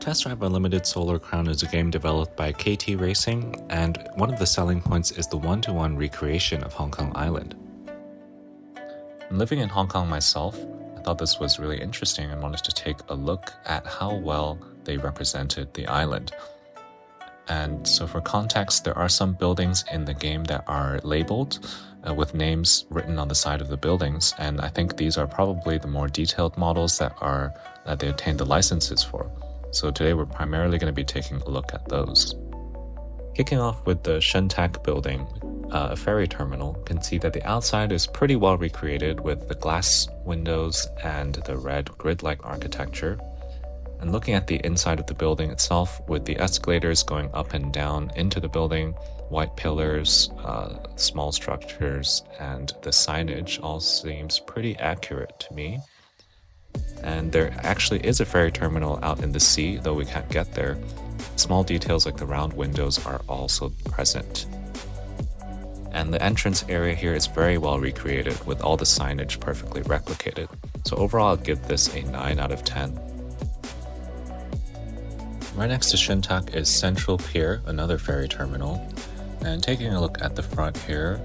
Test Drive Unlimited Solar Crown is a game developed by KT Racing, and one of the selling points is the one-to-one recreation of Hong Kong Island. Living in Hong Kong myself, I thought this was really interesting and wanted to take a look at how well they represented the island. And so for context, there are some buildings in the game that are labeled with names written on the side of the buildings, and I think these are probably the more detailed models that they obtained the licenses for. So today we're primarily going to be taking a look at those. Kicking off with the Shun Tak building, a ferry terminal, you can see that the outside is pretty well recreated with the glass windows and the red grid-like architecture. And looking at the inside of the building itself, with the escalators going up and down into the building, white pillars, small structures, and the signage all seems pretty accurate to me. And there actually is a ferry terminal out in the sea, though we can't get there. Small details like the round windows are also present. And the entrance area here is very well recreated with all the signage perfectly replicated. So overall, I'd give this a 9 out of 10. Right next to Shun Tak is Central Pier, another ferry terminal. And taking a look at the front here,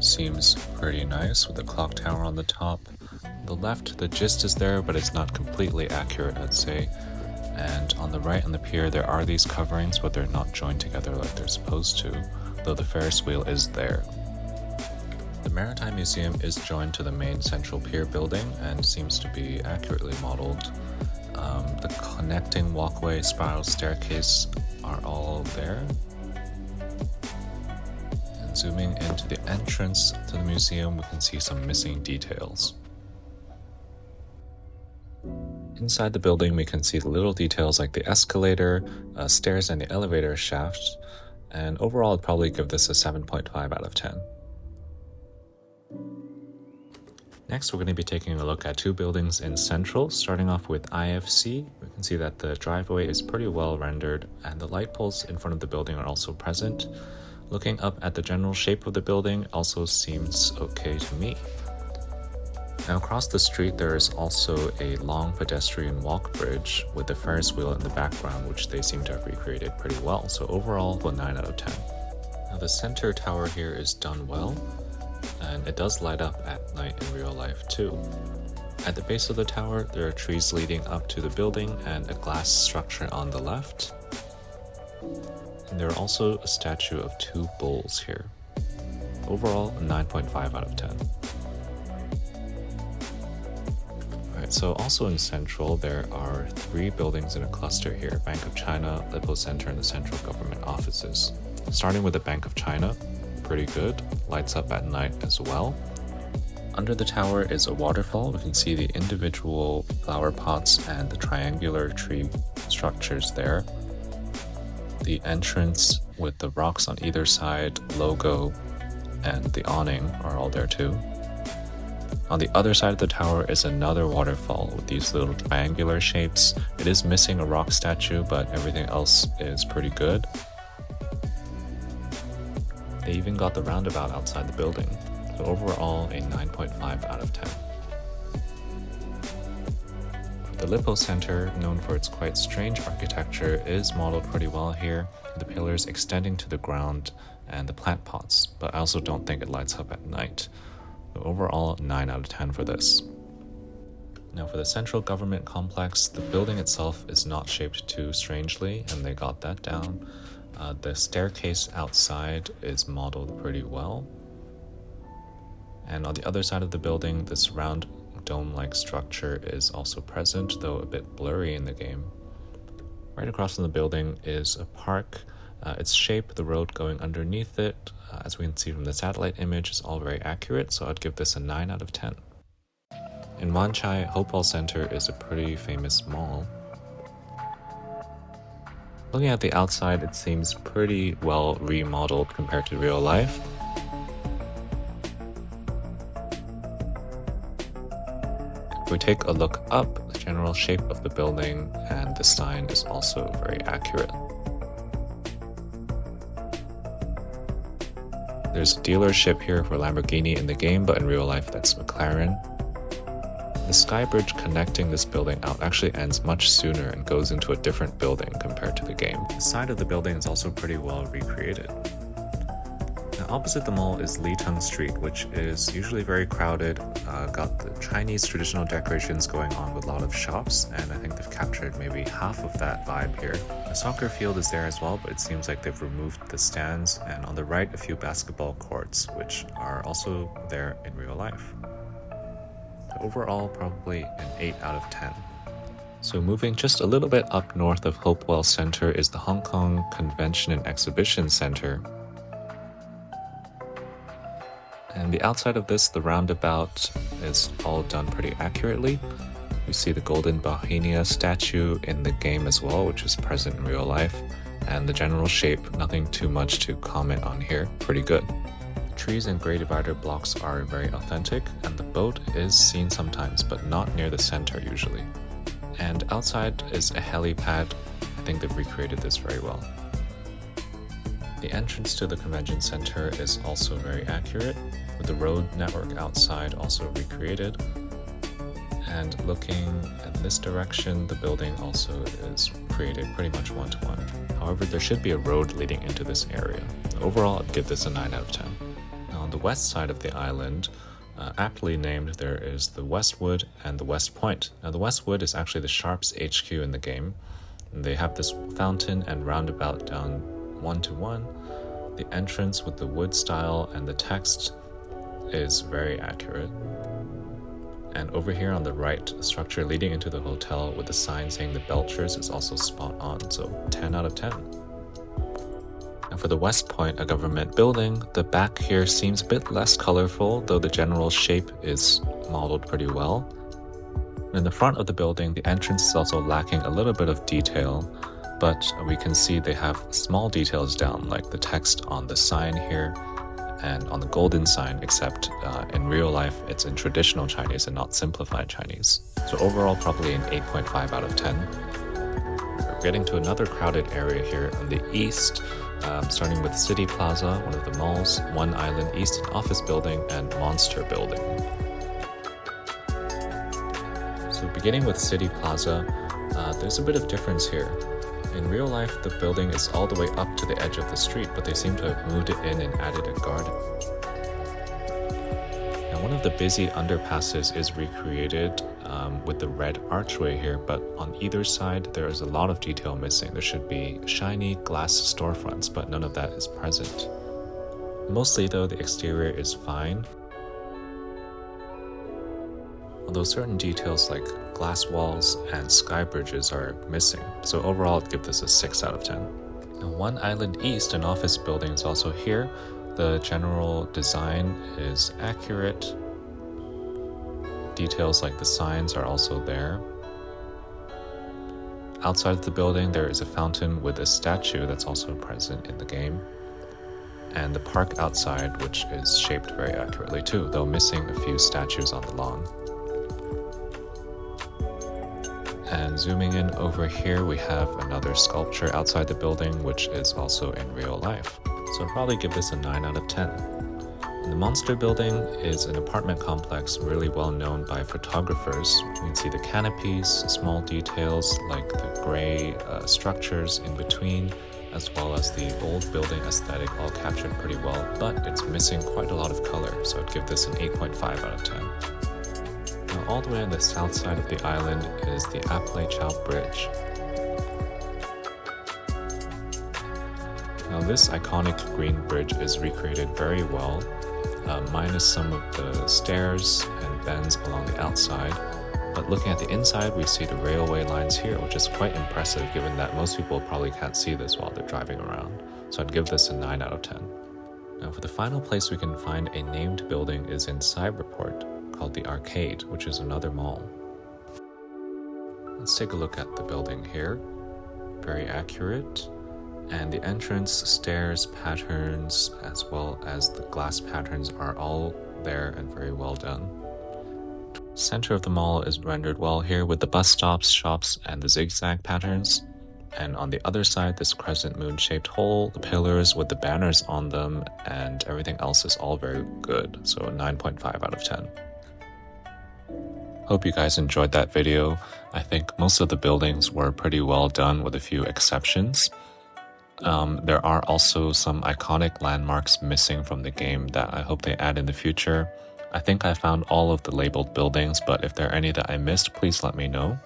seems pretty nice with the clock tower on the top. On the left, the gist is there, but it's not completely accurate, I'd say. And on the right on the pier, there are these coverings, but they're not joined together like they're supposed to, though the Ferris wheel is there. The Maritime Museum is joined to the main Central Pier building and seems to be accurately modeled. The connecting walkway, spiral staircase are all there. And zooming into the entrance to the museum, we can see some missing details. Inside the building, we can see the little details like the escalator, stairs, and the elevator shaft. And overall, I'd probably give this a 7.5 out of 10. Next, we're going to be taking a look at two buildings in Central, starting off with IFC. We can see that the driveway is pretty well rendered, and the light poles in front of the building are also present. Looking up at the general shape of the building also seems okay to me. Now across the street, there is also a long pedestrian walk bridge with the Ferris wheel in the background, which they seem to have recreated pretty well. So overall, a 9 out of 10. Now the center tower here is done well, and it does light up at night in real life too. At the base of the tower, there are trees leading up to the building and a glass structure on the left. And there are also a statue of two bulls here. Overall, a 9.5 out of 10. So also in Central, there are 3 buildings in a cluster here: Bank of China, Lippo Center, and the Central Government offices. Starting with the Bank of China, pretty good, lights up at night as well. Under the tower is a waterfall. We can see the individual flower pots and the triangular tree structures there. The entrance with the rocks on either side, logo, and the awning are all there too. On the other side of the tower is another waterfall with these little triangular shapes. It is missing a rock statue, but everything else is pretty good. They even got the roundabout outside the building, so overall a 9.5 out of 10. The Lippo Center, known for its quite strange architecture, is modeled pretty well here, the pillars extending to the ground and the plant pots, but I also don't think it lights up at night. So overall, 9 out of 10 for this. Now for the Central Government Complex, the building itself is not shaped too strangely, and they got that down. The staircase outside is modeled pretty well. And on the other side of the building, this round dome-like structure is also present, though a bit blurry in the game. Right across from the building is a park. Its shape, the road going underneath it, as we can see from the satellite image, is all very accurate, so I'd give this a 9 out of 10. In Wan Chai, Hopewell Center is a pretty famous mall. Looking at the outside, it seems pretty well remodeled compared to real life. If we take a look up, the general shape of the building and the sign is also very accurate. There's a dealership here for Lamborghini in the game, but in real life that's McLaren. The sky bridge connecting this building out actually ends much sooner and goes into a different building compared to the game. The side of the building is also pretty well recreated. Now, opposite the mall is Lei Chau Street, which is usually very crowded, got the Chinese traditional decorations going on with a lot of shops, and I think they've captured maybe half of that vibe here. The soccer field is there as well, but it seems like they've removed the stands, and on the right a few basketball courts, which are also there in real life. Overall, probably an 8 out of 10. So moving just a little bit up north of Hopewell Center is the Hong Kong Convention and Exhibition Center. And the outside of this, the roundabout, is all done pretty accurately. We see the Golden Bohemia statue in the game as well, which is present in real life. And the general shape, nothing too much to comment on here, pretty good. Trees and grey divider blocks are very authentic, and the boat is seen sometimes, but not near the center usually. And outside is a helipad. I think they've recreated this very well. The entrance to the convention center is also very accurate, with the road network outside also recreated. And looking in this direction, the building also is created pretty much one-to-one. However, there should be a road leading into this area. Overall, I'd give this a 9 out of 10. Now, on the west side of the island, aptly named, there is the Westwood and the Westpoint. Now, the Westwood is actually the Sharps HQ in the game. And they have this fountain and roundabout down one-to-one. The entrance with the wood style and the text is very accurate. And over here on the right, the structure leading into the hotel with the sign saying the Belchers is also spot on, so 10 out of 10. And for the Westpoint, a government building, the back here seems a bit less colorful, though the general shape is modeled pretty well. In the front of the building, the entrance is also lacking a little bit of detail, but we can see they have small details down, like the text on the sign here and on the golden sign, except in real life it's in traditional Chinese and not simplified Chinese. So overall, probably an 8.5 out of 10. We're getting to another crowded area here on the east, starting with Cityplaza, one of the malls, One Island East, an office building, and Monster Building. So beginning with Cityplaza, there's a bit of difference here. In real life, the building is all the way up to the edge of the street, but they seem to have moved it in and added a garden. Now, one of the busy underpasses is recreated with the red archway here, but on either side, there is a lot of detail missing. There should be shiny glass storefronts, but none of that is present. Mostly, though, the exterior is fine, although certain details like glass walls and sky bridges are missing. So overall, I'd give this a 6 out of 10. Now, One Island East, an office building, is also here. The general design is accurate. Details like the signs are also there. Outside of the building, there is a fountain with a statue that's also present in the game. And the park outside, which is shaped very accurately too, though missing a few statues on the lawn. And zooming in over here, we have another sculpture outside the building, which is also in real life. So I'll probably give this a 9 out of 10. And the Monster Building is an apartment complex really well known by photographers. You can see the canopies, small details like the gray structures in between, as well as the old building aesthetic, all captured pretty well, but it's missing quite a lot of color, so I'd give this an 8.5 out of 10. Now, all the way on the south side of the island is the Lei Chau Bridge. Now, this iconic green bridge is recreated very well, minus some of the stairs and bends along the outside. But looking at the inside, we see the railway lines here, which is quite impressive given that most people probably can't see this while they're driving around. So I'd give this a 9 out of 10. Now, for the final place we can find a named building is in Cyberport, called the Arcade, which is another mall. Let's take a look at the building here. Very accurate. And the entrance, stairs, patterns, as well as the glass patterns are all there and very well done. Center of the mall is rendered well here with the bus stops, shops, and the zigzag patterns. And on the other side, this crescent moon-shaped hole, the pillars with the banners on them, and everything else is all very good. So a 9.5 out of 10. Hope you guys enjoyed that video. I think most of the buildings were pretty well done with a few exceptions. There are also some iconic landmarks missing from the game that I hope they add in the future. I think I found all of the labeled buildings, but if there are any that I missed, please let me know.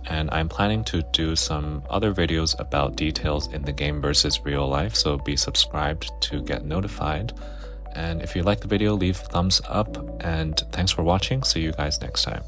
And I'm planning to do some other videos about details in the game versus real life, so be subscribed to get notified. And if you like the video, leave a thumbs up, and thanks for watching. See you guys next time.